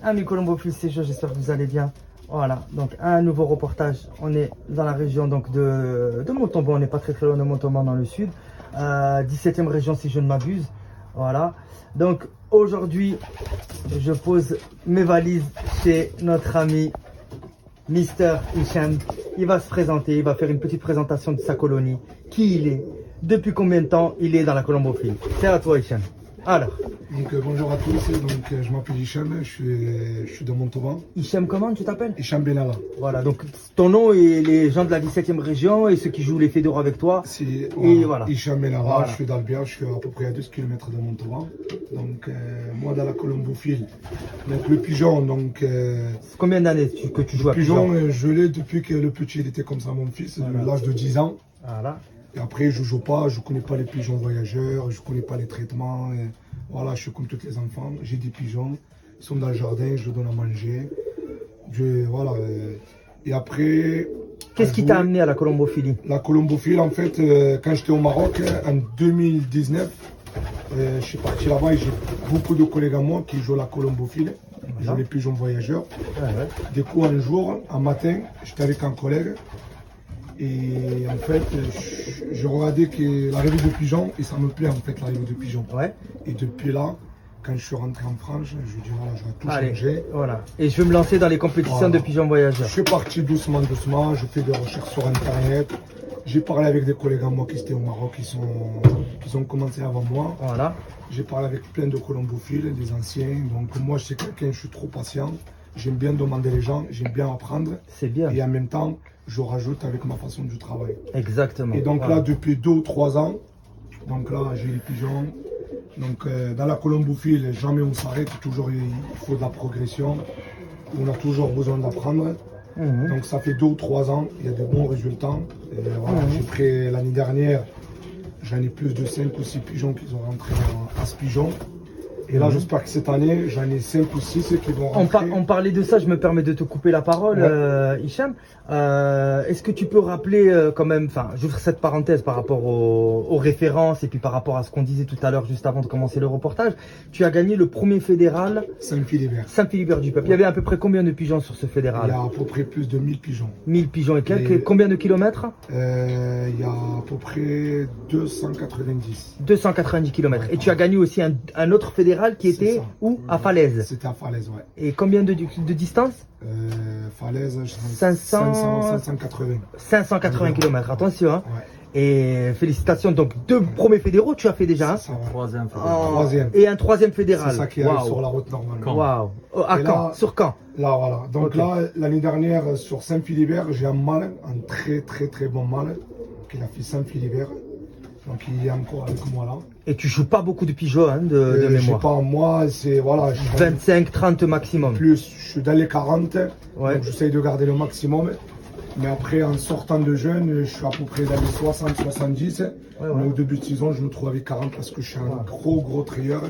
Amis colombophiles, c'est Joe, j'espère que vous allez bien. Voilà, donc un nouveau reportage. On est dans la région donc de Montauban, on n'est pas très loin de Montauban dans le sud. 17e région si je ne m'abuse. Voilà, donc aujourd'hui, je pose mes valises chez notre ami Mister Hicham. Il va se présenter, il va faire une petite présentation de sa colonie, qui il est, depuis combien de temps il est dans la colombophile. C'est à toi Hicham. Alors. Donc bonjour à tous, je m'appelle Hicham, je suis de Montauban. Hicham comment tu t'appelles? Hicham Benalla. Voilà, donc ton nom et les gens de la 17e région et ceux qui jouent les fédéraux avec toi. Et voilà. Hicham Benalla, voilà. Je suis d'Albia, je suis à peu près à 12 km de Montauban. Donc moi dans la colombophile, donc le pigeon, donc... Combien d'années que tu joues à pigeon? Le pigeon, je l'ai depuis que le petit il était comme ça, mon fils, à l'âge de 10 ans. Voilà. Et après je joue pas, je connais pas les pigeons voyageurs, je connais pas les traitements. Voilà, je suis comme tous les enfants, j'ai des pigeons, ils sont dans le jardin, je leur donne à manger. Voilà. Et après... Qu'est-ce qui t'a amené à la colombophilie? La colombophilie, en fait, quand j'étais au Maroc, en 2019, je suis parti là-bas et j'ai beaucoup de collègues à moi qui jouent la colombophilie, ils jouent les pigeons voyageurs. Du coup, un jour, un matin, j'étais avec un collègue. Et en fait, je regardais l'arrivée de pigeons et ça me plaît en fait l'arrivée de pigeons. Ouais. Et depuis là, quand je suis rentré en France, je me dis voilà, je vais tout changer. Voilà. Et je vais me lancer dans les compétitions de pigeons voyageurs. Je suis parti doucement, je fais des recherches sur internet. J'ai parlé avec des collègues à moi qui étaient au Maroc, qui ont commencé avant moi. Voilà. J'ai parlé avec plein de colombophiles, des anciens. Donc moi, je suis quelqu'un, je suis trop patient. J'aime bien demander les gens, j'aime bien apprendre. C'est bien. Et en même temps, je rajoute avec ma façon de travail. Exactement. Et donc là, depuis 2 ou 3 ans, donc là, j'ai les pigeons. Donc dans la colombophile, jamais on s'arrête, toujours il faut de la progression. On a toujours besoin d'apprendre. Donc ça fait 2 ou 3 ans, il y a de bons résultats. Et voilà, j'ai pris l'année dernière, j'en ai plus de 5 ou 6 pigeons qui sont rentrés à ce pigeon. Et là, j'espère que cette année, j'en ai 5 ou 6 qui vont rentrer. On parlait de ça, je me permets de te couper la parole, Hicham. Est-ce que tu peux rappeler quand même, enfin, j'ouvre cette parenthèse par rapport aux références et puis par rapport à ce qu'on disait tout à l'heure juste avant de commencer le reportage. Tu as gagné le premier fédéral Saint-Philibert. Saint-Philibert du Peuple. Il y avait à peu près combien de pigeons sur ce fédéral? Il y a à peu près plus de 1000 pigeons. 1000 pigeons et quelques. Combien de kilomètres? Il y a à peu près 290. 290 kilomètres. Et tu as gagné aussi un autre fédéral qui était où? À Falaise. C'était à Falaise, ouais. Et combien de distance? Falaise, 580. 580 km, attention. Hein. Ouais. Et félicitations, donc 2 premiers fédéraux tu as fait déjà. Hein. Troisième. Et un 3e fédéral. C'est ça qui arrive sur la route normalement. Waouh. À Caen, sur Caen. Là, voilà. Donc là, l'année dernière, sur Saint-Philibert, j'ai un mâle, un très bon mâle, qui a fait Saint-Philibert. Donc il est encore avec moi là. Et tu joues pas beaucoup de pigeons hein, de mémoire? Je sais pas, moi c'est voilà. 25-30 maximum. Plus, je suis dans les 40, donc j'essaye de garder le maximum. Mais après, en sortant de jeune, je suis à peu près dans les 60-70. Mais au début de saison, je me trouve avec 40 parce que je suis un gros trieur.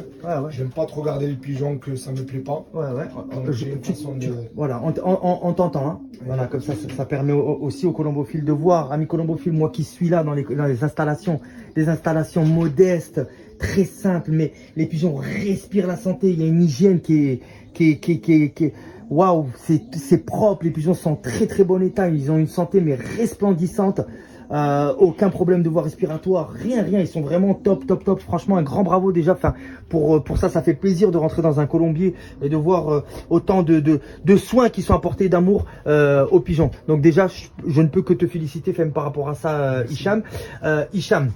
J'aime pas trop garder les pigeons que ça me plaît pas. Donc j'ai une façon de... Voilà, on t'entend. Hein. Voilà, comme ça permet aussi aux colombophiles de voir. Amis colombophiles, moi qui suis là dans les installations, des installations modestes, très simples, mais les pigeons respirent la santé. Il y a une hygiène qui est waouh, c'est propre, les pigeons sont en très bon état, ils ont une santé mais resplendissante, aucun problème de voie respiratoire, rien, ils sont vraiment top, franchement un grand bravo déjà, enfin pour ça fait plaisir de rentrer dans un colombier et de voir autant de soins qui sont apportés d'amour aux pigeons. Donc déjà, je ne peux que te féliciter par rapport à ça, Hicham. Hicham,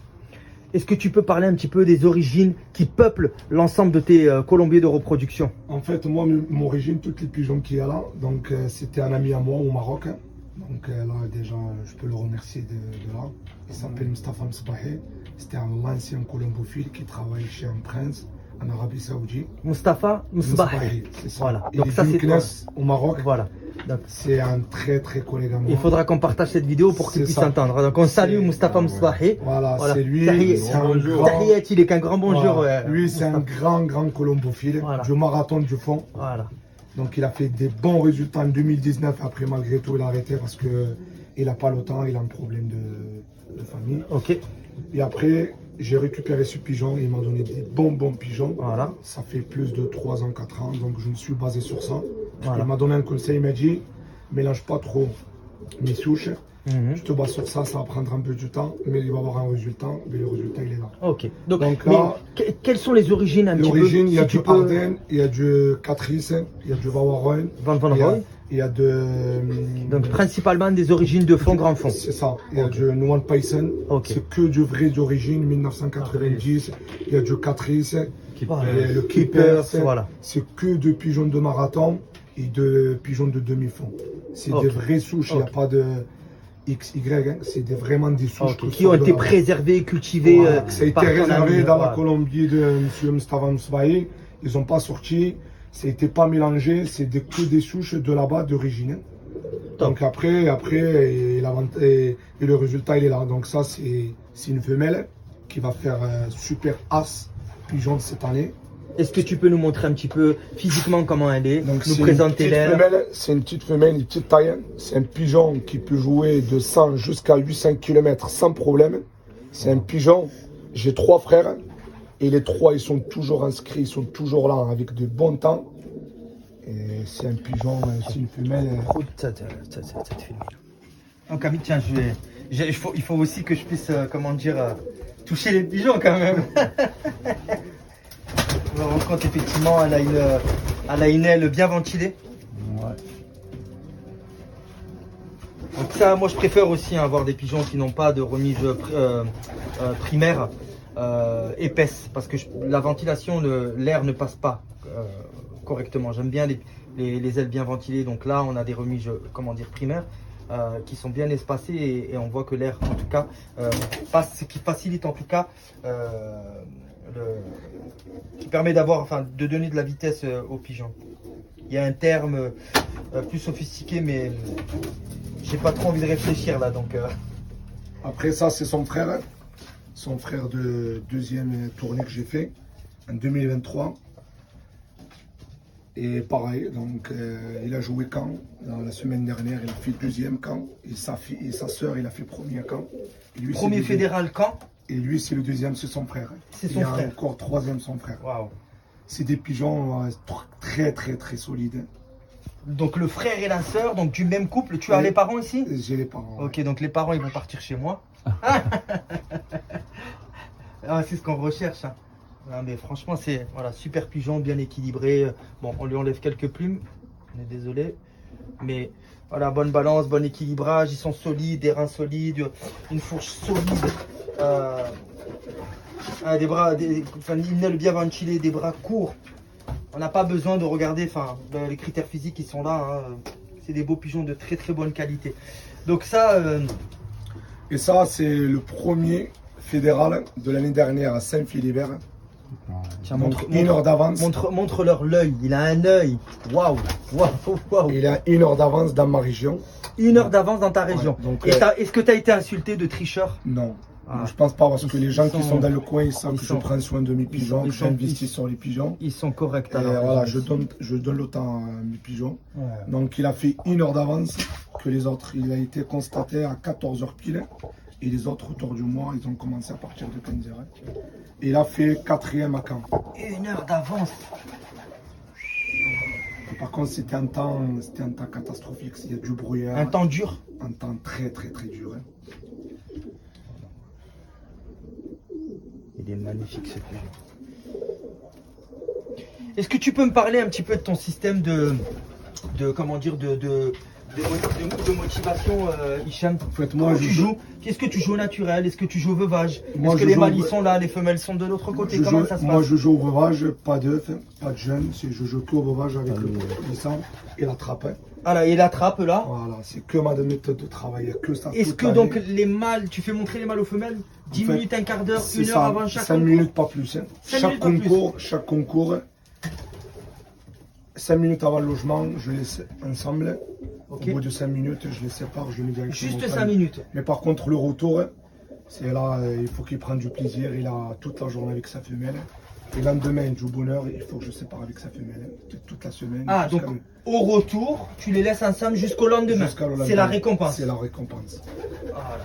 est-ce que tu peux parler un petit peu des origines qui peuplent l'ensemble de tes colombiers de reproduction? En fait, moi, mon origine, toutes les pigeons qu'il y a là, donc c'était un ami à moi au Maroc. Donc là, déjà, je peux le remercier de là. Il s'appelle Mustafa Msbahi. C'était un ancien colombophile qui travaille chez un prince en Arabie Saoudite. Mustafa Msbahi. C'est ça. Voilà. Donc ça, c'est au Maroc. Voilà. C'est un très collègue à moi. Il faudra qu'on partage cette vidéo pour qu'il puisse entendre. Donc on salue Mustafa Msbahi. Voilà, c'est lui. Il est qu'un grand bonjour. Voilà. Lui, c'est un grand colombophile du marathon du fond. Voilà. Donc il a fait des bons résultats en 2019. Après, malgré tout, il a arrêté parce qu'il n'a pas le temps, il a un problème de famille. Ok. Et après, j'ai récupéré ce pigeon, il m'a donné des bons pigeons. Voilà. Ça fait plus de 3 ans, 4 ans, donc je me suis basé sur ça. Voilà. Il m'a donné un conseil, il m'a dit, mélange pas trop mes souches. Je te base sur ça, ça va prendre un peu de temps, mais il va y avoir un résultat, mais le résultat il est là. Ok. Donc là, quelles sont les origines un petit peu? L'origine, il y a si du Ardennes, il y a du Catrice, il y a du Vavaroy, Van Roy. il y a de... Donc principalement des origines de fond, grand fond. C'est ça, il y a du Noan Payson, c'est que du vrai d'origine, 1990, il y a du Catrice, le Keeper, voilà. C'est que de pigeons de marathon et de pigeons de demi-fond. C'est des vraies souches, il n'y a pas de... XY, hein. C'est vraiment des souches qui ont été préservées, cultivées. Voilà. Ça a été réservé dans la Colombie de M. Mustafa Msbaï. Ils n'ont pas sorti, ça n'a été pas mélangé, c'est que des souches de là-bas d'origine. Donc après et le résultat il est là. Donc ça c'est une femelle qui va faire super as pigeon de cette année. Est-ce que tu peux nous montrer un petit peu physiquement comment elle est? Donc nous présenter l'air. C'est une petite femelle, une petite taille. C'est un pigeon qui peut jouer de 100 jusqu'à 800 km sans problème. C'est un pigeon. J'ai 3 frères. Et les 3, ils sont toujours inscrits, ils sont toujours là avec de bons temps. Et c'est un pigeon, c'est une femelle. Cette femelle. Donc Camille, tiens, il faut aussi que je puisse, comment dire, toucher les pigeons quand même. On rend compte effectivement, elle a une aile bien ventilée. Ouais. Donc ça, moi je préfère aussi avoir des pigeons qui n'ont pas de remise primaire épaisse, parce que la ventilation, l'air ne passe pas correctement. J'aime bien les ailes bien ventilées. Donc là, on a des remises, comment dire, primaires qui sont bien espacées et on voit que l'air, en tout cas, passe, ce qui facilite en tout cas. Qui permet d'avoir, enfin, de donner de la vitesse aux pigeons. Il y a un terme plus sophistiqué, mais j'ai pas trop envie de réfléchir là, donc. Après ça, c'est son frère de deuxième tournée que j'ai fait en 2023. Et pareil, donc il a joué camp la semaine dernière, il a fait deuxième camp et sa sœur, il a fait premier camp. Et lui, premier fédéral camp. Et lui, c'est le deuxième, c'est son frère. C'est son frère. Il y a encore troisième, son frère. Waouh. C'est des pigeons très solides. Donc le frère et la sœur, donc du même couple. Tu as les parents ici? J'ai les parents. Ok, donc les parents, ils vont partir chez moi. C'est ce qu'on recherche. Hein. Non, mais franchement, c'est voilà, super pigeon, bien équilibré. Bon, on lui enlève quelques plumes. On est désolé. Mais voilà, bonne balance, bon équilibrage. Ils sont solides, des reins solides, une fourche solide. Des bras, une aile bien ventilée, des bras courts. On n'a pas besoin de regarder, les critères physiques qui sont là. Hein. C'est des beaux pigeons de très bonne qualité. Donc ça. Et ça, c'est le premier fédéral de l'année dernière à Saint-Philibert. Tiens, une heure d'avance. Montre-leur l'œil. Il a un œil. Waouh. Il a 1 heure d'avance dans ma région. 1 heure d'avance dans ta région. Ouais, est-ce que tu as été insulté de tricheur? Non. Je pense pas, parce que les gens qui sont dans le coin, ils savent que je prends soin de mes pigeons, que j'investis sur les pigeons. Ils sont corrects. Alors, voilà, je donne le temps à mes pigeons. Ouais. Donc il a fait 1 heure d'avance que les autres. Il a été constaté à 14 h pile. Et les autres autour du mois, ils ont commencé à partir de 15 h. Et il a fait 4e à Caen. 1 heure d'avance. Par contre, c'était un temps catastrophique. Il y a du brouillard. Un temps dur. Un temps très dur. Hein. Il est magnifique ce pigeon. Est-ce que tu peux me parler un petit peu de ton système de motivation, Hicham? En fait, moi, Est-ce que tu joues au naturel? Est-ce que tu joues au veuvage? Est-ce que les mâles ils sont là, les femelles sont de l'autre côté? Comment ça se passe? Moi, je joue au veuvage, pas d'œufs, pas de jeunes. Je joue que au veuvage avec le sang et la trappe. Voilà, et la trappe là. Voilà, c'est que ma méthode de travail, que ça. Est-ce que donc les mâles, tu fais montrer les mâles aux femelles 10 minutes, un quart d'heure, 1 heure avant chaque 5 minutes, pas plus. Hein. Chaque concours, 5 minutes avant le logement, je laisse ensemble. Okay. Au bout de 5 minutes, je les sépare, je les mets directement. Juste 5 minutes. Mais par contre, le retour, c'est là, il faut qu'il prenne du plaisir. Il a toute la journée avec sa femelle. Et le lendemain, il joue bonheur, il faut que je sépare avec sa femelle toute la semaine. Ah, donc au retour, tu les laisses ensemble jusqu'au lendemain. C'est la récompense. C'est la récompense. Voilà.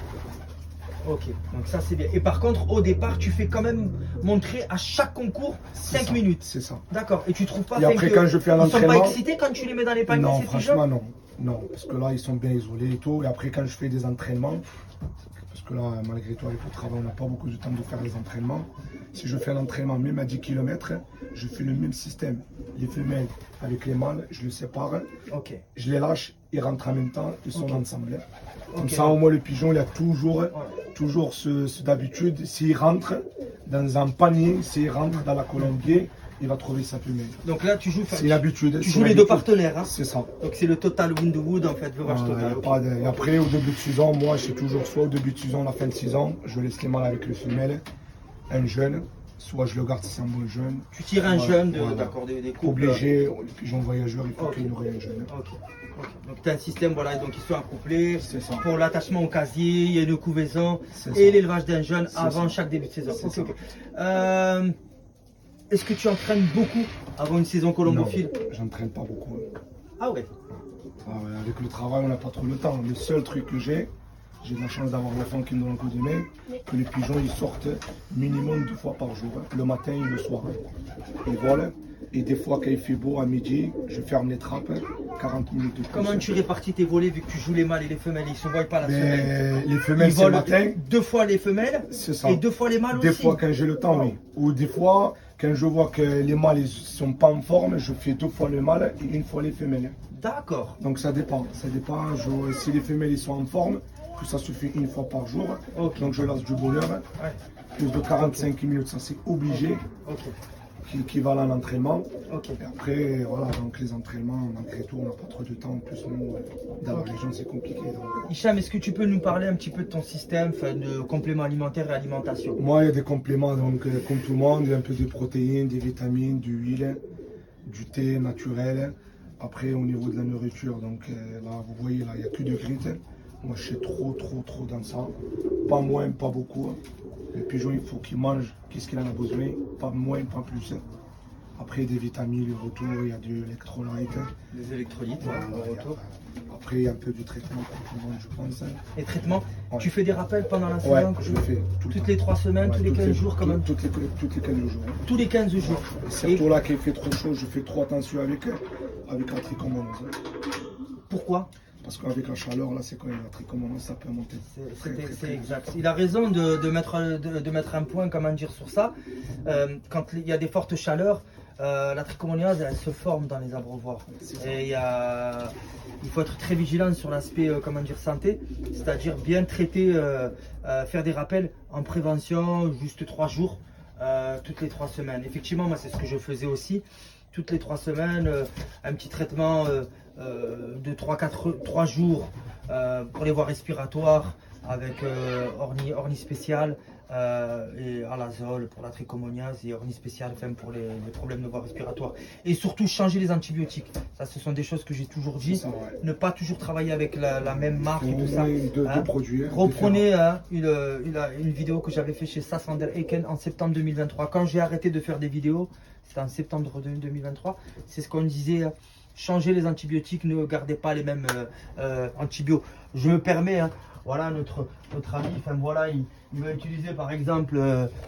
Ok, donc ça c'est bien. Et par contre, au départ, tu fais quand même montrer à chaque concours 5 minutes. C'est ça. D'accord. Et tu trouves pas Et après, quand je fais un ils sont entraînement. pas excités quand tu les mets dans les paniers? Non, ces franchement, non. Non, parce que là, ils sont bien isolés et tout. Et après, quand je fais des entraînements, parce que là, malgré tout, avec le travail, on n'a pas beaucoup de temps de faire des entraînements. Si je fais un entraînement, même à 10 km, je fais le même système. Les femelles avec les mâles, je les sépare. Ok. Je les lâche, ils rentrent en même temps, ils sont Ok. ensemble. Comme Ok. ça, au moins, le pigeon, il a toujours ce d'habitude. S'il rentre dans un panier, s'il rentre dans la colombier, il va trouver sa femelle. Donc là, tu joues. C'est l'habitude. Tu joues les deux partenaires. Hein. C'est ça. Donc c'est le total Windwood en fait. Et après, au début de saison, moi, c'est toujours soit au début de saison, la fin de saison, je laisse les mâles avec le femelle, un jeune, soit je le garde si c'est un bon jeune. Tu tires un jeune, d'accord, des couples. Obligé, les pigeons voyageurs, il faut qu'il y ait un jeune. Ok. Donc tu as un système, voilà, donc ils sont accouplés pour l'attachement au casier, il y a une couvaison et l'élevage d'un jeune avant chaque début de saison. Est-ce que tu entraînes beaucoup avant une saison colombophile? Non, j'entraîne pas beaucoup. Ah ouais. Avec le travail, on n'a pas trop le temps. Le seul truc que j'ai la chance d'avoir l'enfant qui me donne un coup de main, que les pigeons ils sortent minimum 2 fois par jour, le matin et le soir. Ils volent. Et des fois, quand il fait beau, à midi, je ferme les trappes, 40 minutes de plus. Comment tu répartis tes volets vu que tu joues les mâles et les femelles? Ils ne se voient pas la semaine. Les femelles, c'est le matin. 2 fois les femelles et 2 fois les mâles aussi. Des fois, quand j'ai le temps, oui. Ou des fois, quand je vois que les mâles ne sont pas en forme, je fais 2 fois le mâle et 1 fois les femelles. D'accord. Donc ça dépend. Ça dépend. Si les femelles ils sont en forme, tout ça se fait 1 fois par jour. Okay. Donc je lance du bonheur. Ouais. Plus de 45 minutes, ça c'est obligé. Okay. Qui équivalent à l'entraînement. Okay. Et après, voilà, donc les entraînements, malgré tout, on n'a pas trop de temps. En plus, nous, dans la région, c'est compliqué. Donc... Hicham, est-ce que tu peux nous parler un petit peu de ton système de compléments alimentaires et alimentation? Moi, il y a des compléments, donc comme tout le monde, il y a un peu de protéines, des vitamines, de l'huile, du thé naturel. Après, au niveau de la nourriture, donc là, vous voyez, là, il n'y a que de grit. Moi, je suis trop dans ça. Pas moins, pas beaucoup. Le pigeon, il faut qu'il mange qu'est-ce qu'il en a besoin, pas moins, pas plus. Après, des vitamines, le retour, il y a de l'électrolyte. Des électrolytes, au retour. Après, il y a un peu de traitement pour tout le monde, je pense. Et traitement, tu fais des rappels pendant la saison? Ouais, je le fais. Toutes les 3 semaines, tous les 15 jours quand même? Toutes les 15 jours. Tous les 15 jours. Surtout là, qu'il fait trop chaud, je fais trop attention avec la trichomonose. Pourquoi? Parce qu'avec la chaleur, là, c'est quand même la trichomonose, ça peut monter. C'est exact. Il a raison de mettre un point, comment dire, sur ça. Quand il y a des fortes chaleurs, la trichomonose, elle se forme dans les abreuvoirs. Et il faut être très vigilant sur l'aspect, comment dire, santé. C'est-à-dire bien traiter, faire des rappels en prévention, juste 3 jours, toutes les 3 semaines. Effectivement, moi, c'est ce que je faisais aussi. Toutes les 3 semaines, un petit traitement de 3 jours pour les voies respiratoires avec ornie spéciale et alazole pour la trichomoniase et ornie spéciale pour les problèmes de voies respiratoires. Et surtout changer les antibiotiques. Ça, ce sont des choses que j'ai toujours dit. Ça, ouais. Ne pas toujours travailler avec la même marque et tout ça. De produits. Reprenez une vidéo que j'avais fait chez Sas van der Eken en septembre 2023. Quand j'ai arrêté de faire des vidéos, c'était en septembre 2023. C'est ce qu'on disait. Changez les antibiotiques, ne gardez pas les mêmes antibiotiques. Je me permets, hein, voilà notre ami, enfin voilà, il va utiliser par exemple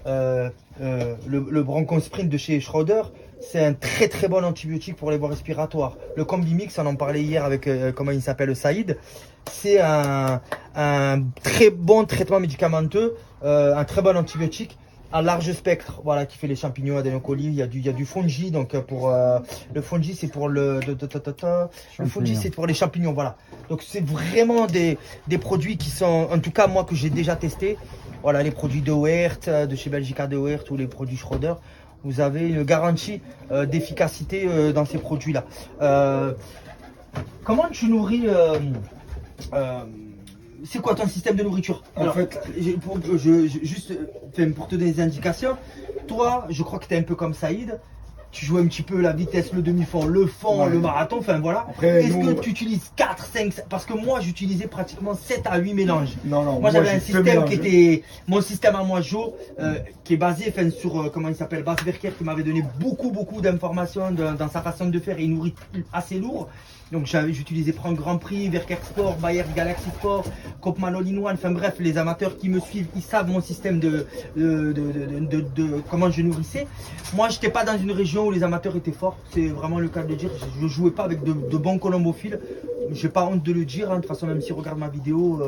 le Bronchosprint de chez Schroeder. C'est un très bon antibiotique pour les voies respiratoires. Le Combimix, on en parlait hier avec comment il s'appelle, Saïd. C'est un très bon traitement médicamenteux, un très bon antibiotique à large spectre, voilà, qui fait les champignons, adénocolis. Il y a du fungi, donc pour le fungi c'est pour le fungi c'est pour les champignons, voilà. Donc c'est vraiment des produits qui sont, en tout cas moi que j'ai déjà testé, voilà, les produits de Oert, de chez Belgica de Oert ou les produits Schroeder. Vous avez une garantie d'efficacité dans ces produits là. Comment tu nourris c'est quoi ton système de nourriture? Alors, en fait, juste pour te donner des indications, toi, je crois que tu es un peu comme Saïd. tu joues un petit peu la vitesse, le demi-fond, le fond, Ouais. le marathon, enfin voilà. Après, Est-ce nous- que tu utilises 4, 5, parce que moi j'utilisais pratiquement 7 à 8 mélanges. Non, non, Moi j'avais un j'ai système fait qui mélanger. était, mon système à moi Joe, qui est basé enfin, sur, comment il s'appelle, Bas Verker, qui m'avait donné beaucoup d'informations dans sa façon de faire, et il nourrit assez lourd. Donc j'utilisais Prendre Grand Prix, Verker Sport, Bayer Galaxy Sport, Kopman All-in-One, enfin bref, les amateurs qui me suivent, ils savent mon système de comment je nourrissais. Moi j'étais pas dans une région où les amateurs étaient forts, c'est vraiment le cas de le dire, je jouais pas avec de bons colombophiles, j'ai pas honte de le dire, hein. De toute façon même s'ils regardent ma vidéo,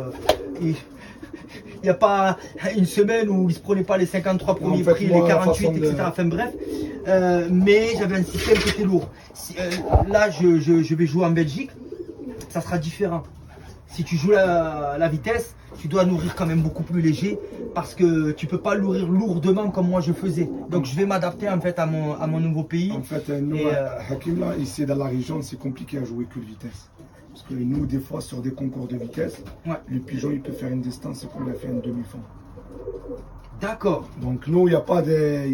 il n'y a pas une semaine où ils se prenaient pas les 53 premiers En fait, prix, moi, les la 48, façon de- etc. Enfin bref, mais j'avais un système qui était lourd. Là, je vais jouer en Belgique, ça sera différent. Si tu joues la vitesse, tu dois nourrir quand même beaucoup plus léger parce que tu peux pas nourrir lourdement comme moi je faisais. Donc je vais m'adapter en fait à mon nouveau pays. En fait, nous, Et, Hakim, là, ici dans la région, c'est compliqué à jouer que de vitesse. Parce que nous, des fois, sur des concours de vitesse, Ouais. le pigeon, il peut faire une distance qu'on a fait un demi-fond. D'accord. Donc nous, il n'y a pas de...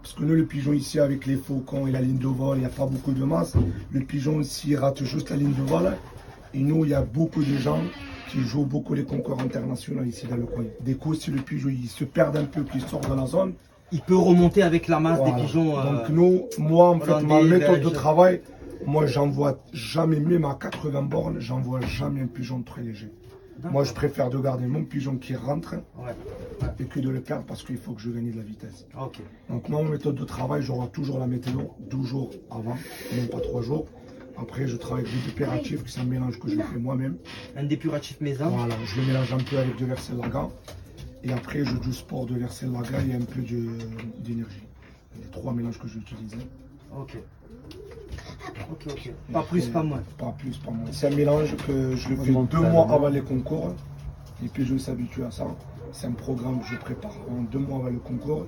Parce que nous, le pigeon ici, avec les faucons et la ligne de vol, il n'y a pas beaucoup de masse. Le pigeon, s'il rate juste la ligne de vol, et nous, il y a beaucoup de gens qui jouent beaucoup les concours internationaux ici dans le coin. Des coups, si le pigeon il se perd un peu, qu'il sort de la zone, Il peut remonter avec la masse voilà. des pigeons. Donc nous, moi, en fait, ma hollandais, méthode de belges. travail, moi, j'envoie jamais, même à 80 bornes, j'envoie jamais un pigeon très léger. Moi, je préfère de garder mon pigeon qui rentre Ouais. et que de le perdre parce qu'il faut que je gagne de la vitesse. Ok. Donc moi, ma méthode de travail, j'aurai toujours la météo 12 jours avant, même pas 3 jours. Après, je travaille avec des dépératifs, qui c'est un mélange que je fais moi-même. Un dépuratif maison. Voilà, je le mélange un peu avec de Versellaga. Et après, je du sport de Versellaga et un peu d'énergie. Les 3 mélanges que j'utilise. Ok. Pas plus, pas moins. Pas plus, pas moins. C'est un mélange que je le fais Augmente 2 la mois demande. avant les concours. Et puis je s'habitue à ça. C'est un programme que je prépare en 2 mois avant le concours.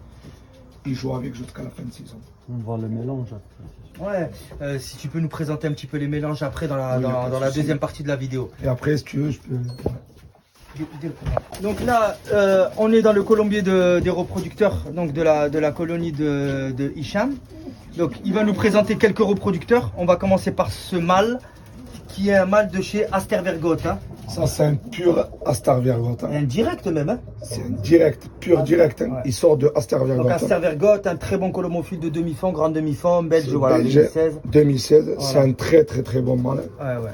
Et je joue avec jusqu'à la fin de saison. On va le mélange après. Ouais, si tu peux nous présenter un petit peu les mélanges après dans la, Oui, y a pas de dans la souci. deuxième partie de la vidéo. Et après, si tu veux, je peux... Donc là, on est dans le colombier des reproducteurs donc de la colonie de Hicham. Donc il va nous présenter quelques reproducteurs. On va commencer par ce mâle qui est un mâle de chez Astervergote. Hein. Ça, c'est un pur Astervergote. Un direct même. Hein. C'est un direct, pur direct. Ouais. Il sort de Donc Astervergote. Astervergote, un très bon colomophile de demi-fond, grand demi-fond, belge, voilà, Belge, 2016. 2016. Voilà. C'est un très bon mâle. Ouais.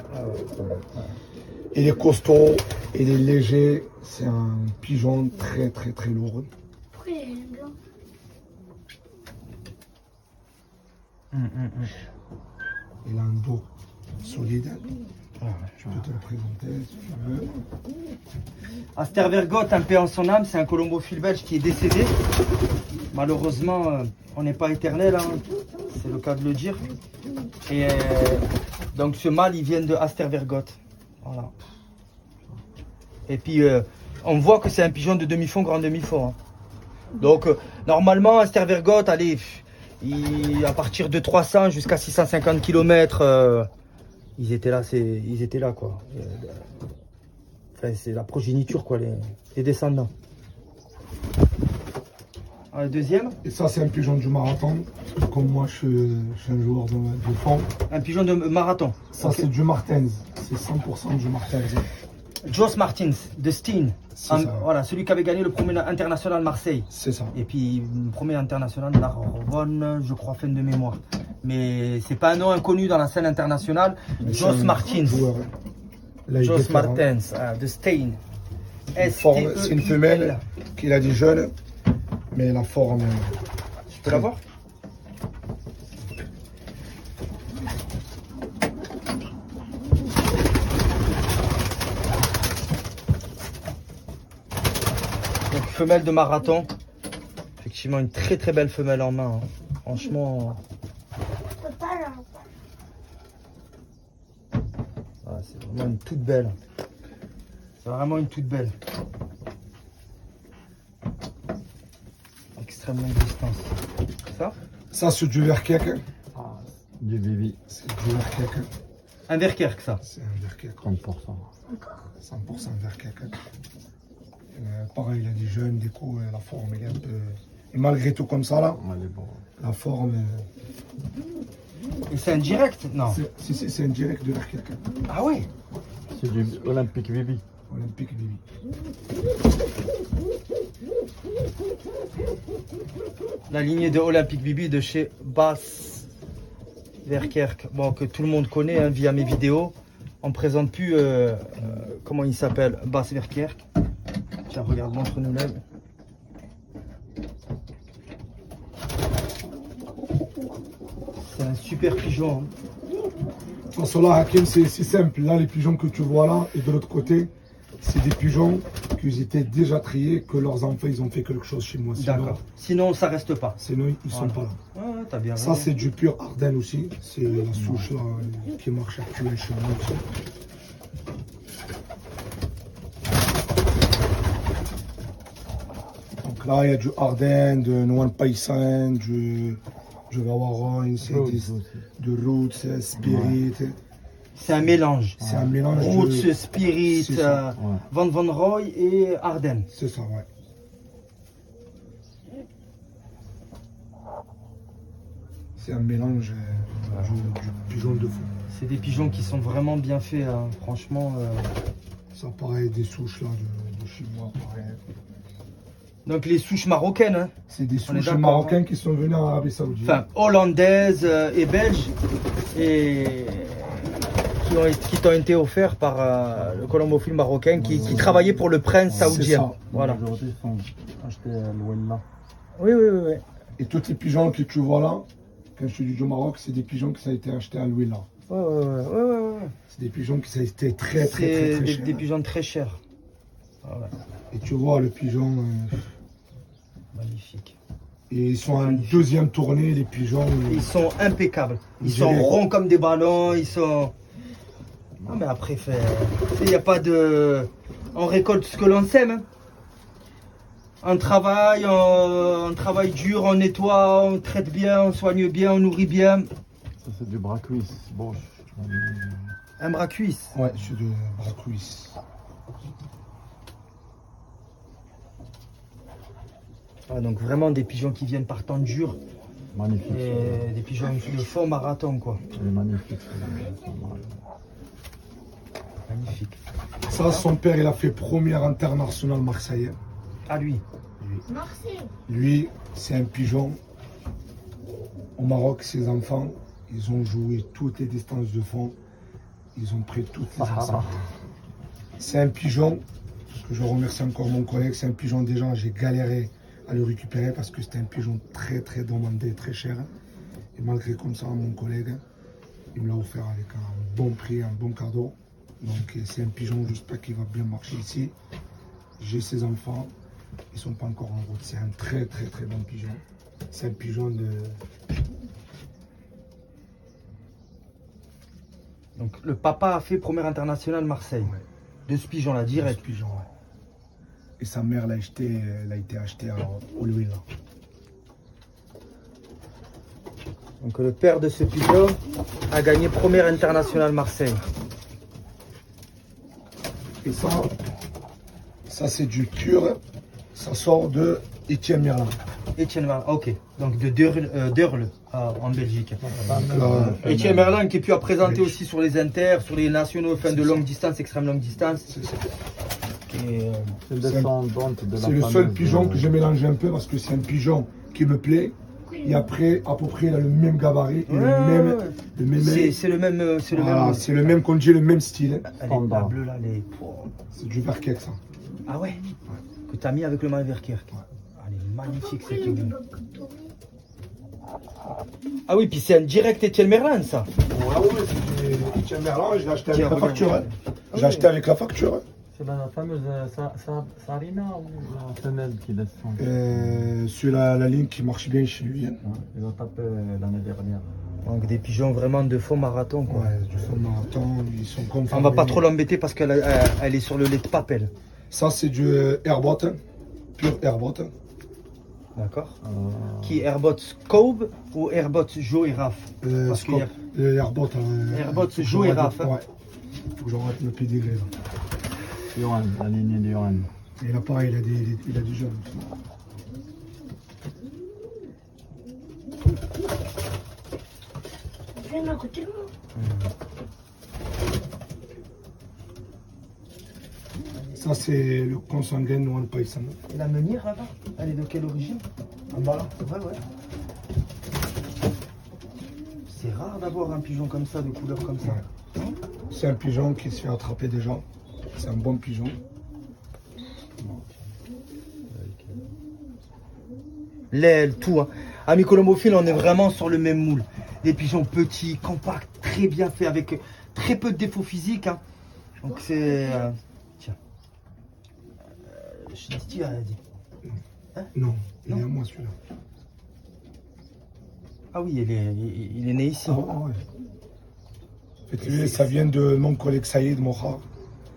Il est costaud, il est léger. C'est un pigeon très lourd. Pourquoi il est blanc? Il a un dos solide. Je peux te le présenter si tu veux. Astervergote, un paix en son âme, c'est un colombophile belge qui est décédé. Malheureusement, on n'est pas éternel, hein. C'est le cas de le dire. Et donc ce mâle, il vient de Astervergote. Voilà. Et puis, on voit que c'est un pigeon de demi-fond, grand demi-fond. Hein. Donc, normalement, Astervergote, allez, à partir de 300 jusqu'à 650 km, ils étaient là, quoi. Enfin, c'est la progéniture, quoi, les descendants. Le deuxième, Et ça, c'est un pigeon du marathon. Comme moi, je suis un joueur de fond. un pigeon de marathon. Ça, Ok. c'est du Martens. C'est 100% du Martens. Jos Martins, de Steen. C'est ça. Voilà, celui qui avait gagné le premier international Marseille. C'est ça. Et puis, le premier international Narbonne, je crois, fin de mémoire. Mais c'est pas un nom inconnu dans la scène internationale. Mais Jos c'est un Martins. joueur. Là, il est Jos différent. Martins, de Steen. C'est une femelle qui a des jeunes, mais la forme. Tu peux la voir? Donc, femelle de marathon. Effectivement, une très belle femelle en main. Hein. Franchement, Papa, là. c'est vraiment une toute belle. C'est vraiment une toute belle. Extrêmement distance. Ça? Ça, c'est du Verkek. Du Bibi, C'est du Verkek. Un Verkerk, ça. C'est un Verkek. 30%. 100% Verkek. Pareil, il a des jeunes, des coups, la forme, elle est un peu Et malgré tout comme ça là, Elle est bon. la forme, Et c'est un direct? Non. c'est un direct de l'arcade. Ah ouais? C'est du Olympique Bibi. Olympique Bibi. La lignée de Olympique Bibi de chez Bas Verkerk. Bon, que tout le monde connaît hein, via mes vidéos. On ne présente plus comment il s'appelle, Bas Verkerk. Tiens, regarde, montre-nous là. C'est un super pigeon. Hein. De toute façon là, Hakim, c'est simple. Là, les pigeons que tu vois là, et de l'autre côté, c'est des pigeons qui étaient déjà triés, que leurs enfants, ils ont fait quelque chose chez moi. D'accord. Sinon, ça reste pas. Sinon, ils sont pas là. Ah, t'as bien Ça, raison. c'est du pur Ardennes aussi. C'est la souche là qui marche actuellement chez moi aussi. Donc là, il y a du Ardennes, de Noan Paysan, du Vawaron, de Roots, Spirit. C'est un mélange. C'est un mélange Roots, de... Spirit, C'est ça, Van Van Roy et Ardennes. C'est ça, ouais. C'est un mélange du pigeon de fou. C'est des pigeons qui sont vraiment bien faits, hein. Franchement. Ça pareil, des souches là de chez moi, pareil. Donc les souches marocaines, hein. C'est des On est souches d'accord, marocaines qui sont venues en Arabie Saoudite. Enfin hollandaises et belges, et qui t'ont été offerts par le colombophile marocain qui travaillait pour le prince saoudien. ça. Voilà. Aujourd'hui, ils sont achetés à Louella. Oui, oui, oui, oui. Et tous les pigeons que tu vois là, quand je te dis du Maroc, c'est des pigeons qui ont été achetés à Louis là. Ouais, ouais, ouais, ouais, ouais. C'est des pigeons qui ont été très C'est chers. des pigeons très chers. Ah ouais. Et tu vois le pigeon, Magnifique. et ils sont en deuxième tournée, les pigeons. Ils sont impeccables. Ils On sont dirait- ronds comme des ballons. Ils sont. Non mais après, il n'y a pas de. On récolte ce que l'on sème. Hein. On travaille dur, on nettoie, on traite bien, on soigne bien, on nourrit bien. Ça, c'est du braquis. Bon, Un bras cuisse. Ouais, c'est de Bracouis. Ah, donc vraiment des pigeons qui viennent par temps dur. magnifique. Et des pigeons de fond marathon quoi. Il est magnifique. Magnifique. Ça, son père, il a fait première international marseillais. Ah lui. Merci. Lui, c'est un pigeon. Au Maroc, ses enfants, ils ont joué toutes les distances de fond. Ils ont pris toutes les enseignes. C'est un pigeon, que je remercie encore mon collègue, c'est un pigeon déjà, j'ai galéré à le récupérer parce que c'était un pigeon très demandé, très cher. Et malgré comme ça, mon collègue, il me l'a offert avec un bon prix, un bon cadeau. Donc c'est un pigeon, j'espère qu'il va bien marcher ici. J'ai ses enfants, ils ne sont pas encore en route. C'est un très bon pigeon. C'est un pigeon de... Donc le papa a fait première internationale Marseille. Ouais. De ce pigeon là, Ce direct. pigeon, ouais. Et sa mère l'a acheté, elle a été achetée au Louis là. Donc le père de ce pigeon a gagné première internationale Marseille. Et ça c'est du pur, ça sort de Étienne Merlin. Etienne Merlin, ok. Donc de Deurle en Belgique. Donc, là, Etienne Merlin qui a pu présenter Oui. aussi sur les inters, sur les nationaux, fin de longue distance, extrême longue distance. c'est ça. Et, C'est descendante de la C'est le seul fameuse, pigeon que j'ai mélangé un peu parce que c'est un pigeon qui me plaît. Et après, à peu près, il a le même gabarit, et Ouais, le même c'est le même. C'est le voilà, même. c'est le même qu'on dit, le même style. Elle est la bleue là, elle est. C'est du Verkeck ça. Ah ouais, que tu as mis avec le Malverkerk. Elle est magnifique cette ligne. Ah oui, puis c'est un direct Etienne Merlin ça. Ouais, c'est du Étienne Merlin, je l'ai acheté avec Tiens, la regarde. facture. Hein. J'ai acheté avec la facture. Hein. C'est la fameuse Sarina ou la femelle qui descend. Sur la ligne qui marche bien chez lui. Hein. Ouais, ils ont tapé l'année dernière. Donc des pigeons vraiment de faux marathon quoi. Ouais, du fond marathon, ils sont conformes. On va pas trop l'embêter parce qu'elle elle est sur le lait de papel. Ça, c'est du Airbot, hein. Pur Airbot. Hein. D'accord. Qui Airbot Scope ou Airbot Joe et Raph Parce qu'il y a- Le Airbot. Airbot, faut que Joe et j'arrête- Raph, hein. Ouais. Faut que j'arrête le pédigré là. Johan, la lignée de Johan. Et là, pareil, il a des jeunes. viens à côté de moi. Ça, c'est le consanguin Noan Paysan. Et la meunière là-bas, elle est de quelle origine? En bas là. Ouais. C'est rare d'avoir un pigeon comme ça, de couleur comme ça. Ouais. C'est un pigeon qui se fait attraper déjà. C'est un bon pigeon. L'aile, tout. Hein. Amis colombophiles, on est vraiment sur le même moule. Des pigeons petits, compacts, très bien faits, avec très peu de défauts physiques. Hein. Donc c'est... tiens. Chinesti a dit. Non, il Non. est à moi celui-là. Ah oui, il est né ici. Ah ouais. En fait, lui, ça vient de mon collègue Saïd Mohar.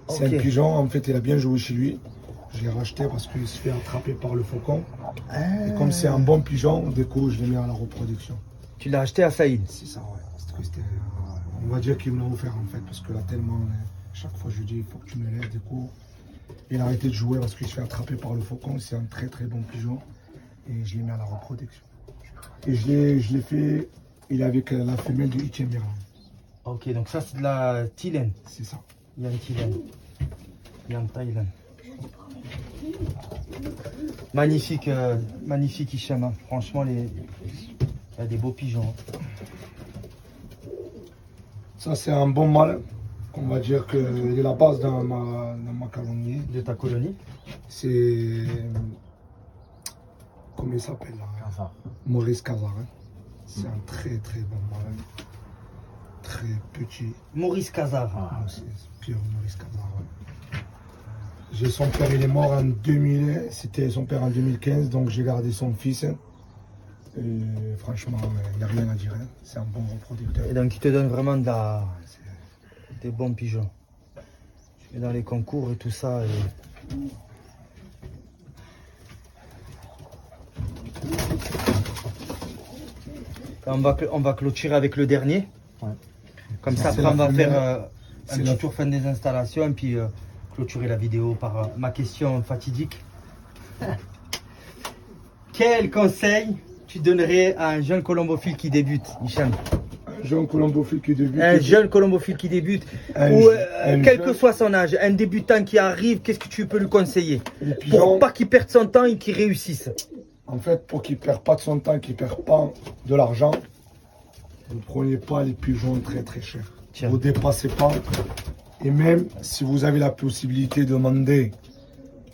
C'est Ok. un pigeon, en fait, il a bien joué chez lui. Je l'ai racheté parce qu'il se fait attraper par le faucon. Ah. Et comme c'est un bon pigeon, du coup, je l'ai mis à la reproduction. Tu l'as acheté à Saïd. C'est ça, ouais. On va dire qu'il me l'a offert, en fait, parce que là, tellement, chaque fois, je lui dis, il faut que tu me l'aides, du coup. Il a arrêté de jouer parce qu'il se fait attraper par le faucon. C'est un très, très bon pigeon. Et je l'ai mis à la reproduction. Et je l'ai fait, il est avec la femelle du Ichemira. Ok, donc ça c'est de la Thailand. C'est ça. Il y a une Thailand. Il y a une Thaïlande. Magnifique, magnifique Hicham. Hein. Franchement, il y a des beaux pigeons. Hein. Ça, c'est un bon mâle. On va dire qu'il est la base dans ma calomnie. De ta colonie. C'est. Comment il s'appelle là? Casar. Maurice Casar. Hein. C'est un très très bon mâle. Très petit. Maurice Casar. Ah, C'est pur Maurice Casar. Ouais. J'ai son père, il est mort en 2000. C'était son père en 2015, donc j'ai gardé son fils. Et franchement, il n'y a rien à dire. Hein. C'est un bon reproducteur. Et donc il te donne vraiment des bons pigeons. Tu es dans les concours et tout ça. Et... On va clôturer avec le dernier. Ouais. Comme ça, C'est après, on la va première. faire un C'est petit la- tour fin des installations et puis clôturer la vidéo par ma question fatidique. Quel conseil tu donnerais à un jeune colombophile qui débute, Hicham? Un jeune colombophile qui débute. Un jeune colombophile qui débute, Un ou je- un quel jeune- que soit son âge, un débutant qui arrive, qu'est-ce que tu peux lui conseiller? Les pigeons, Pour pas qu'il perde son temps et qu'il réussisse. en fait, pour qu'il ne perde pas de son temps, qu'il ne perde pas de l'argent, ne prenez pas les pigeons très très chers. Tiens. Vous ne dépassez pas. Et même si vous avez la possibilité de demander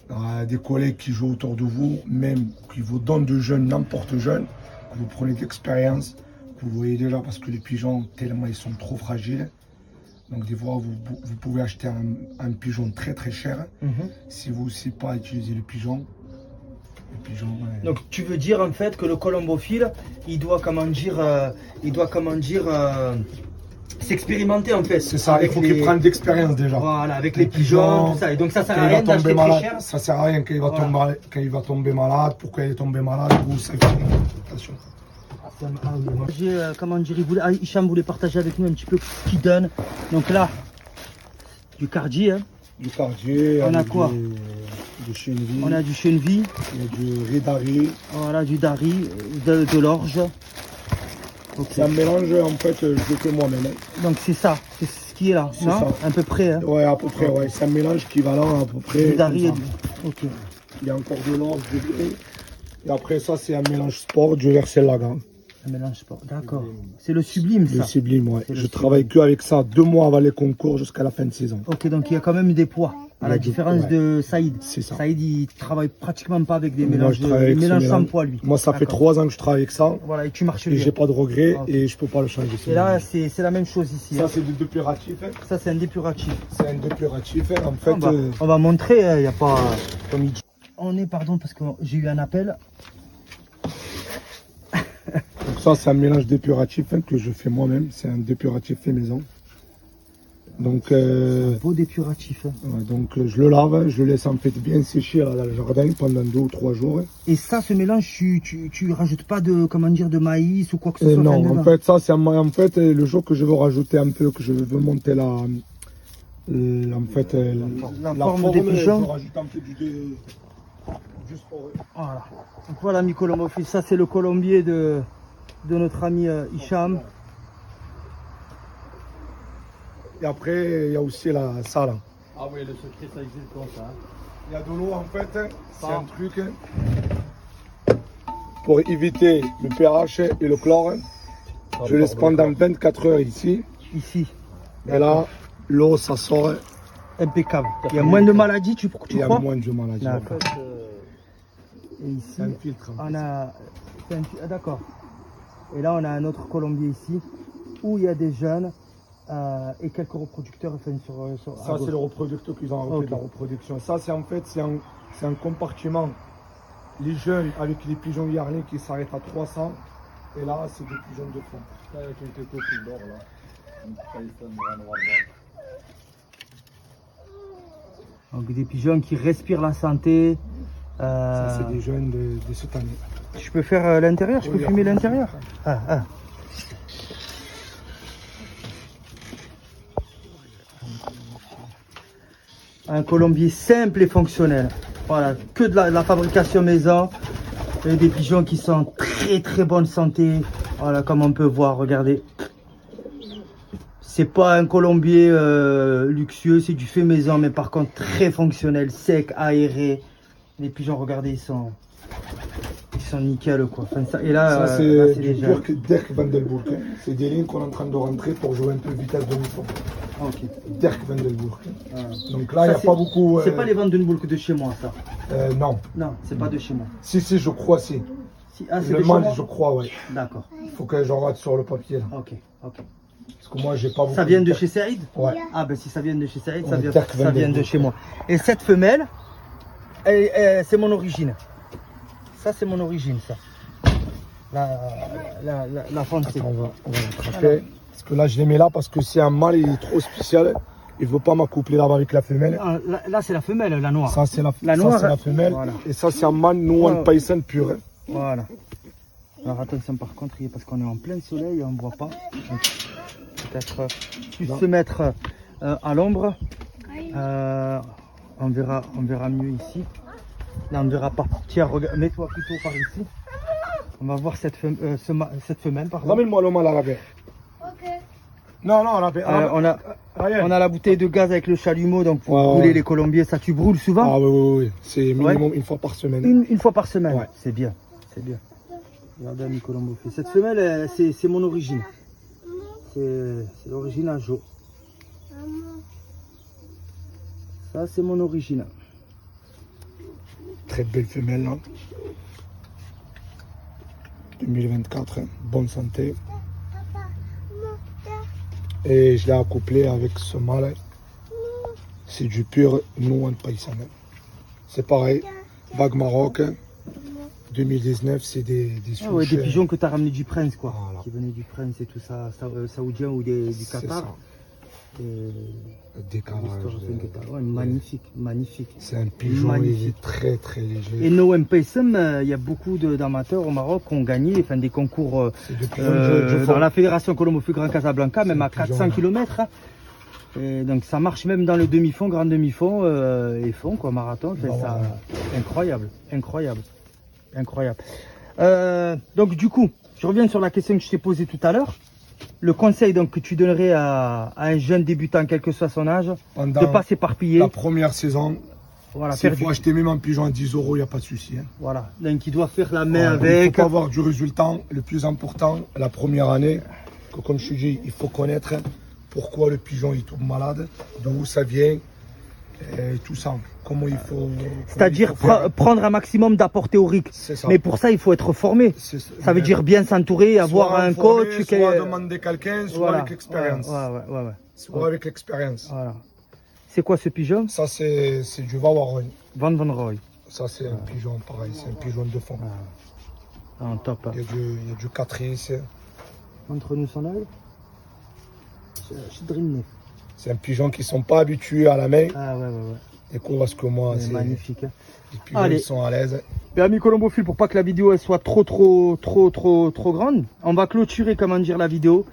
à des collègues qui jouent autour de vous, même qui vous donnent de jeunes, n'importe jeune, que vous prenez d'expérience, que vous voyez déjà parce que les pigeons, tellement ils sont trop fragiles. Donc des fois, vous pouvez acheter un pigeon très très cher. Si vous ne savez pas utiliser le pigeon, Donc tu veux dire en fait que le colombophile, il doit s'expérimenter en fait. c'est ça, il avec faut les- qu'il prenne d'expérience déjà. Voilà, avec les pigeons, tout ça. Et donc ça sert Quand à il va rien d'acheter tomber très malade, cher. ça sert à rien quand il va, Voilà. quand il va tomber malade, pourquoi il est tombé malade, vous savez. Attention. Comment dire, Hicham voulait partager avec nous un petit peu ce qu'il donne. Donc là, du cardi, hein. Du cardier, On a avec quoi du chenille, On a du cheneville, il y a du ridari. voilà, du dari, de l'orge. Ok. C'est un mélange, en fait, je le fais moi-même. Hein. Donc c'est ça, c'est ce qui est là, C'est non? ça. À peu près, hein. Ouais, à peu près, ouais. C'est un mélange équivalent à peu près. Du dari et comme du... ça. Ok. Il y a encore de l'orge, du blé. Et après ça, c'est un mélange sport, du versellaga. Un mélange pas. D'accord. C'est le sublime, Le ça. sublime, ouais. C'est le Je travaille que avec ça 2 mois avant les concours jusqu'à la fin de saison. Ok, donc il y a quand même des poids. À la Ouais, différence ouais. de Saïd. C'est ça. Saïd, il travaille pratiquement pas avec des Moi, mélanges, je travaille avec il ce mélange sans mélange. poids, lui. Moi, ça fait D'accord. 3 ans que je travaille avec ça. Voilà, et tu marches Et bien. j'ai pas de regrets Ok. et je peux pas le changer. ce Et là, mélange. c'est la même chose ici. Ça, hein. c'est du dépuratif. Hein. Ça, c'est un dépuratif. C'est un dépuratif. Hein. En fait, On va montrer, il n'y a pas... Comme il dit. On est, pardon, parce que j'ai eu un appel. donc ça, c'est un mélange dépuratif hein, que je fais moi-même. C'est un dépuratif fait maison. Donc, Beau dépuratif. Hein. ouais, donc je le lave, hein, je le laisse en fait bien sécher là, dans le jardin pendant 2 ou 3 jours. Et ça, ce mélange, tu rajoutes pas de, comment dire, de maïs ou quoi que ce soit Non, dedans. en fait, ça, c'est en fait le jour que je veux rajouter un peu, que je veux monter en fait, La forme des pigeons. Je rajoute un peu juste pour... Voilà. Donc voilà, mi colombophile, ça c'est le colombier de notre ami Hicham. Et après, il y a aussi ça là. Ah oui, le secret, ça existe comme ça. Il y a de l'eau en fait, c'est un truc pour éviter le pH et le chlore. Je laisse pendant 24 heures ici. Ici. Et là, l'eau, ça sort. Impeccable. Il y a moins de maladies, tu Il y a crois? moins de maladies. D'accord. En fait, Et ici, C'est un filtre. on a... Ah, d'accord. Et là, on a un autre colombier ici, où il y a des jeunes et quelques reproducteurs. Enfin, sur Ça, c'est le reproducteur qu'ils ont arrêté de la reproduction. Ça, c'est en fait, c'est un compartiment. Les jeunes avec les pigeons yarlés qui s'arrêtent à 300. Et là, c'est des pigeons de fond. là, il y a quelques coquilles d'or là. Une Tyson, un noir blanc. Donc des pigeons qui respirent la santé. Ça, c'est des jeunes de cette année. Je peux faire l'intérieur, je peux Oui, fumer après, l'intérieur. Un colombier simple et fonctionnel. Voilà, que de la fabrication maison. Et des pigeons qui sont en très bonne santé. Voilà, comme on peut voir, regardez. C'est pas un colombier luxueux, c'est du fait maison, mais par contre très fonctionnel, sec, aéré. Les pigeons, regardez, ils sont nickel quoi. Enfin, ça, et là, ça, là, c'est du Dirk Van den Broek. C'est des lignes qu'on est en train de rentrer pour jouer un peu vitesse de mi-fond. Ok. Dirk Van den Broek. Ah. Donc là, il n'y a pas beaucoup. C'est pas les Vandenbulk de chez moi, ça. Non. Non, c'est pas de chez moi. Si, je crois, si. Ah, c'est Le de chez mal, moi. je crois, ouais. D'accord. Il faut que j'en rate sur le papier. Là. Ok. Parce que moi, j'ai pas beaucoup. Ça vient de chez Saïd? Ouais. Ah ben si ça vient de chez Saïd, Ouais, ça vient Dirk Van den de Broek. chez moi. Et cette femelle, c'est mon origine. Ça, c'est mon origine, ça. La foncée. On va l'attraper. Parce que là, je les mets là parce que si un mâle il est trop spécial, il ne veut pas m'accoupler là-bas avec la femelle. Ah, là, c'est la femelle, la noire. Ça, c'est la noire, ça, c'est la femelle. voilà. Et ça, c'est un mâle Nouan Paysan pur. Voilà. Alors attention par contre, parce qu'on est en plein soleil, on ne voit pas. Donc, peut-être plus se mettre à l'ombre. On verra mieux ici. Là, on ne verra pas. Tiens, mets-toi plutôt par ici. On va voir cette femelle. Pardon. Ramène-moi le mâle à la baie. Ok. Non, on a. On a la bouteille de gaz avec le chalumeau, donc pour brûler les colombiers. Ça, tu brûles souvent? Ah oui. C'est minimum une fois par semaine. Une fois par semaine. Ouais. C'est bien. Regardez Ami Colombo. Cette femelle, c'est mon origine. C'est l'origine à Jo. Ça, c'est mon origine. Très belle femelle là. 2024, bonne santé. Et je l'ai accouplé avec ce mâle. C'est du pur Nouan Paysan. C'est pareil, Bague Maroc. 2019, c'est des des pigeons que tu as ramenés du Prince, quoi. Voilà. Qui venaient du Prince et tout ça, saoudien ou du Qatar. Décalage. Ouais, magnifique. C'est un pigeon, il est très léger. Et Nouan Paysan, il y a beaucoup d'amateurs au Maroc qui ont gagné des concours dans la fédération Colombo Grand Casablanca, même à 400 km. Et donc ça marche même dans le demi-fond, grand demi-fond et fond, quoi, marathon. Ça, incroyable. Donc du coup, je reviens sur la question que je t'ai posée tout à l'heure. Le conseil donc que tu donnerais à un jeune débutant, quel que soit son âge, de ne pas s'éparpiller. La première saison, voilà, s'il faut acheter même un pigeon à 10 €, il n'y a pas de souci. Hein. Voilà, donc il doit faire la main avec. Il ne faut pas avoir du résultat. Le plus important, la première année, que comme je te dis, il faut connaître pourquoi le pigeon il tombe malade, d'où ça vient, et tout ça. Comment il faut. C'est-à-dire prendre un maximum d'apport théorique. C'est ça. Mais pour ça, il faut être formé. Ça veut dire bien s'entourer, avoir un coach. Soit demander quelqu'un, soit avec l'expérience. Ouais. Soit avec l'expérience. Voilà. C'est quoi ce pigeon? Ça, c'est du Wawaroy. Van Roy. Ça, c'est un pigeon pareil, c'est un pigeon de fond. Top. Il y a du catrice. Montre-nous son œil. C'est un pigeon qui ne sont pas habitués à la main. Ah ouais. Et qu'on voit ce que moi, c'est magnifique. Les pigeons ils sont à l'aise. Et Ami Colombophile, pour pas que la vidéo elle soit trop grande, on va clôturer la vidéo.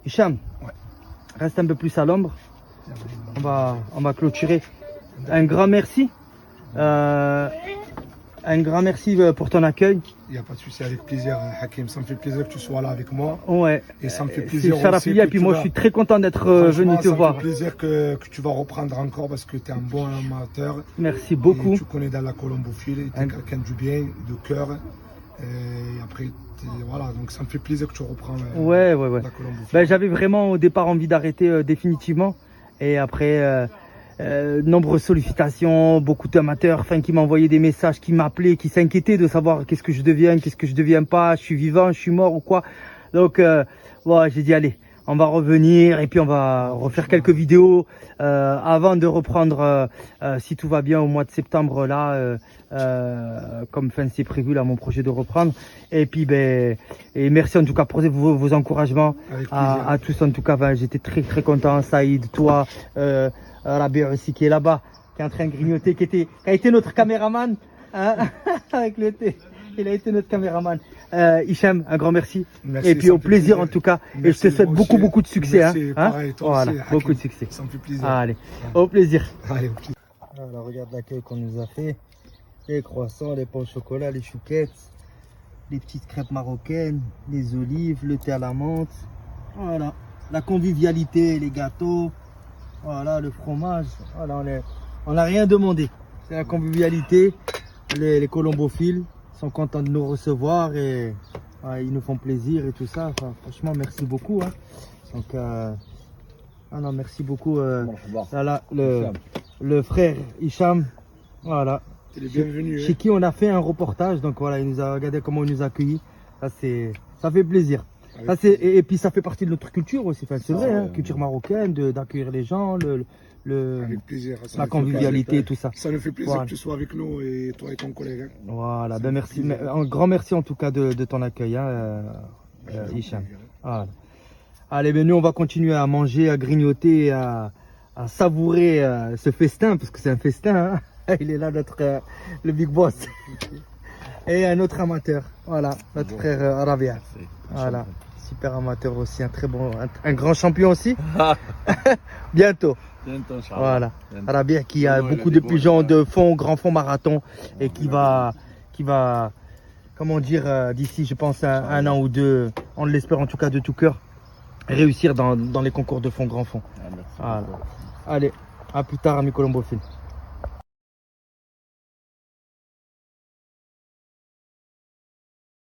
Hicham, reste un peu plus à l'ombre. On va clôturer. Un grand merci. Un grand merci pour ton accueil. Il n'y a pas de souci, avec plaisir, Hakim. Ça me fait plaisir que tu sois là avec moi. Ouais. Et ça me fait C'est plaisir aussi Sharafia, et que puis tu moi vas- je suis très content d'être venu te Franchement, voir. Ça me fait plaisir que tu vas reprendre encore parce que tu es un bon amateur. Merci beaucoup. Et tu connais dans la colombophile, tu es quelqu'un du bien, de cœur. Et après, voilà, donc ça me fait plaisir que tu reprends Ouais. la colombophile. Ben, j'avais vraiment au départ envie d'arrêter définitivement. Et après, nombreuses sollicitations, beaucoup d'amateurs qui m'envoyaient des messages, qui m'appelaient, qui s'inquiétaient de savoir qu'est-ce que je deviens, qu'est-ce que je deviens pas, je suis vivant, je suis mort ou quoi. Donc, ouais, j'ai dit, allez, on va revenir et puis on va refaire quelques vidéos avant de reprendre, si tout va bien, au mois de septembre, là, comme c'est prévu, là, mon projet de reprendre. Et puis, ben, et merci en tout cas pour vos encouragements Avec plaisir. à tous. En tout cas, ben, j'étais très content. Saïd, toi, Rabi aussi qui est là-bas, qui est en train de grignoter, qui a été notre caméraman, hein, avec le thé. Il a été notre caméraman. Hicham, un grand merci. Merci, Et puis ça au me fait plaisir plaisir. en tout cas. Et Merci, je te souhaite moi beaucoup aussi. de succès. Merci, Hein, pareil, toi voilà, aussi, beaucoup Hakim. de succès. Ça me fait plaisir. Allez, au plaisir. Allez, au plaisir. Alors regarde l'accueil qu'on nous a fait. Les croissants, les pains au chocolat, les chouquettes, les petites crêpes marocaines, les olives, le thé à la menthe. Voilà, la convivialité, les gâteaux, voilà, le fromage. Voilà, on n'a rien demandé. C'est la convivialité. Les colombophiles sont contents de nous recevoir et ils nous font plaisir et tout ça. Enfin, franchement, merci beaucoup. Hein. Donc, non, merci beaucoup. Là, le frère Hicham, voilà. Tu es le bienvenu. Chez qui on a fait un reportage, donc voilà, il nous a regardé comment il nous a accueillis. Ça fait plaisir. Ça, et puis ça fait partie de notre culture aussi, enfin, c'est vrai, hein, culture marocaine, d'accueillir les gens, Avec plaisir. Ça la nous fait convivialité plaisir. et tout ça. Ça nous fait plaisir Voilà. que tu sois avec nous et toi et ton collègue. Hein. Voilà, Ça ben me merci, fait plaisir. un grand merci en tout cas de ton accueil, hein, Hicham. Voilà. Allez, ben nous on va continuer à manger, à grignoter, à savourer ce festin, parce que c'est un festin, hein. Il est là notre le big boss. Et un autre amateur, voilà, notre frère Arabia. Voilà, super amateur aussi, un très bon, un grand champion aussi. Bientôt. Voilà, Arabia qui a beaucoup de pigeons de fond, grand fond marathon et qui va, comment dire, d'ici je pense un an ou deux, on l'espère en tout cas de tout cœur, réussir dans les concours de fond, grand fond. Voilà. Allez, à plus tard, amis colombophiles.